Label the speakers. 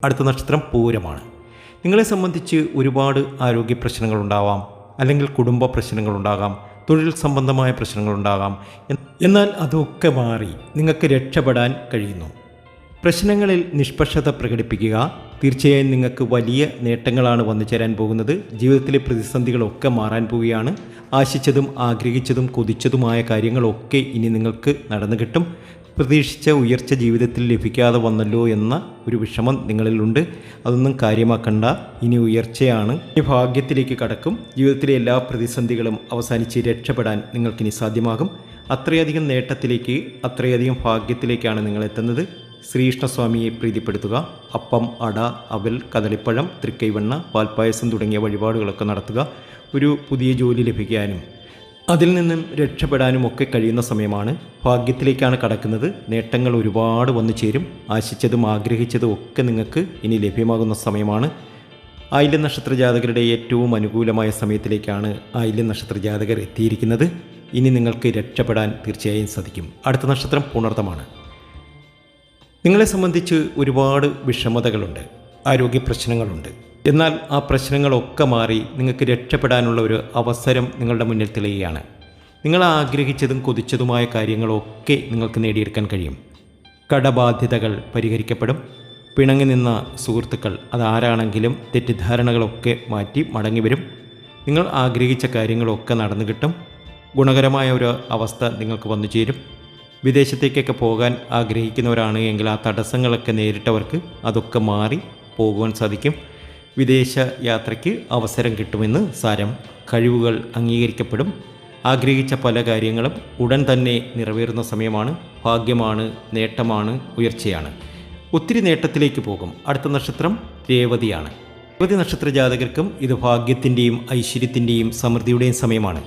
Speaker 1: അടുത്ത നക്ഷത്രം പൂരമാണ്. നിങ്ങളെ സംബന്ധിച്ച് ഒരുപാട് ആരോഗ്യ പ്രശ്നങ്ങളുണ്ടാവാം, അല്ലെങ്കിൽ കുടുംബ പ്രശ്നങ്ങളുണ്ടാകാം, തൊഴിൽ സംബന്ധമായ പ്രശ്നങ്ങളുണ്ടാകാം. എന്നാൽ അതൊക്കെ മാറി നിങ്ങൾക്ക് രക്ഷപ്പെടാൻ കഴിയുന്നു. പ്രശ്നങ്ങളിൽ നിഷ്പക്ഷത പ്രകടിപ്പിക്കുക. തീർച്ചയായും നിങ്ങൾക്ക് വലിയ നേട്ടങ്ങളാണ് വന്നു ചേരാൻ പോകുന്നത്. ജീവിതത്തിലെ പ്രതിസന്ധികളൊക്കെ മാറാൻ പോവുകയാണ്. ആശിച്ചതും ആഗ്രഹിച്ചതും കൊതിച്ചതുമായ കാര്യങ്ങളൊക്കെ ഇനി നിങ്ങൾക്ക് നടന്നു കിട്ടും. പ്രതീക്ഷിച്ച ഉയർച്ച ജീവിതത്തിൽ ലഭിക്കാതെ വന്നല്ലോ എന്ന ഒരു വിഷമം നിങ്ങളിലുണ്ട്. അതൊന്നും കാര്യമാക്കണ്ട. ഇനി ഉയർച്ചയാണ്. ഇനി ഭാഗ്യത്തിലേക്ക് കടക്കും. ജീവിതത്തിലെ എല്ലാ പ്രതിസന്ധികളും അവസാനിച്ച് രക്ഷപ്പെടാൻ നിങ്ങൾക്കിനി സാധ്യമാകും. അത്രയധികം നേട്ടത്തിലേക്ക്, അത്രയധികം ഭാഗ്യത്തിലേക്കാണ് നിങ്ങൾ എത്തുന്നത്. ശ്രീകൃഷ്ണസ്വാമിയെ പ്രീതിപ്പെടുത്തുക. അപ്പം, അട, അവൽ, കദളിപ്പഴം, തൃക്കൈവെണ്ണ, പാൽപ്പായസം തുടങ്ങിയ വഴിപാടുകളൊക്കെ നടത്തുക. ഒരു പുതിയ ജോലി ലഭിക്കാനും അതിൽ നിന്നും രക്ഷപ്പെടാനും ഒക്കെ കഴിയുന്ന സമയമാണ്. ഭാഗ്യത്തിലേക്കാണ് കടക്കുന്നത്. നേട്ടങ്ങൾ ഒരുപാട് വന്നു ചേരും. ആശിച്ചതും ആഗ്രഹിച്ചതും ഒക്കെ നിങ്ങൾക്ക് ഇനി ലഭ്യമാകുന്ന സമയമാണ്. ആയില്യം നക്ഷത്ര ജാതകരുടെ ഏറ്റവും അനുകൂലമായ സമയത്തിലേക്കാണ് ആയില്യം നക്ഷത്ര ജാതകർ എത്തിയിരിക്കുന്നത്. ഇനി നിങ്ങൾക്ക് രക്ഷപ്പെടാൻ തീർച്ചയായും സാധിക്കും. അടുത്ത നക്ഷത്രം പുണർതമാണ്. നിങ്ങളെ സംബന്ധിച്ച് ഒരുപാട് വിഷമതകളുണ്ട്, ആരോഗ്യ പ്രശ്നങ്ങളുണ്ട്. എന്നാൽ ആ പ്രശ്നങ്ങളൊക്കെ മാറി നിങ്ങൾക്ക് രക്ഷപ്പെടാനുള്ള ഒരു അവസരം നിങ്ങളുടെ മുന്നിൽ തെളിയുകയാണ്. നിങ്ങൾ ആഗ്രഹിച്ചതും കൊതിച്ചതുമായ കാര്യങ്ങളൊക്കെ നിങ്ങൾക്ക് നേടിയെടുക്കാൻ കഴിയും. കടബാധ്യതകൾ പരിഹരിക്കപ്പെടും. പിണങ്ങി നിന്ന സുഹൃത്തുക്കൾ, അതാരാണെങ്കിലും തെറ്റിദ്ധാരണകളൊക്കെ മാറ്റി മടങ്ങി വരും. നിങ്ങൾ ആഗ്രഹിച്ച കാര്യങ്ങളൊക്കെ നടന്നു കിട്ടും. ഗുണകരമായ ഒരു അവസ്ഥ നിങ്ങൾക്ക് വന്നു ചേരും. വിദേശത്തേക്കൊക്കെ പോകാൻ ആഗ്രഹിക്കുന്നവരാണ് എങ്കിൽ ആ തടസ്സങ്ങളൊക്കെ നേരിട്ടവർക്ക് അതൊക്കെ മാറി പോകുവാൻ സാധിക്കും. വിദേശ യാത്രയ്ക്ക് അവസരം കിട്ടുമെന്ന് സാരം. കഴിവുകൾ അംഗീകരിക്കപ്പെടും. ആഗ്രഹിച്ച പല കാര്യങ്ങളും ഉടൻ തന്നെ നിറവേറുന്ന സമയമാണ്. ഭാഗ്യമാണ്, നേട്ടമാണ്, ഉയർച്ചയാണ്. ഒത്തിരി നേട്ടത്തിലേക്ക് പോകും. അടുത്ത നക്ഷത്രം രേവതിയാണ്. രേവതി നക്ഷത്ര ജാതകർക്കും ഇത് ഭാഗ്യത്തിൻ്റെയും ഐശ്വര്യത്തിൻ്റെയും സമൃദ്ധിയുടെയും സമയമാണ്.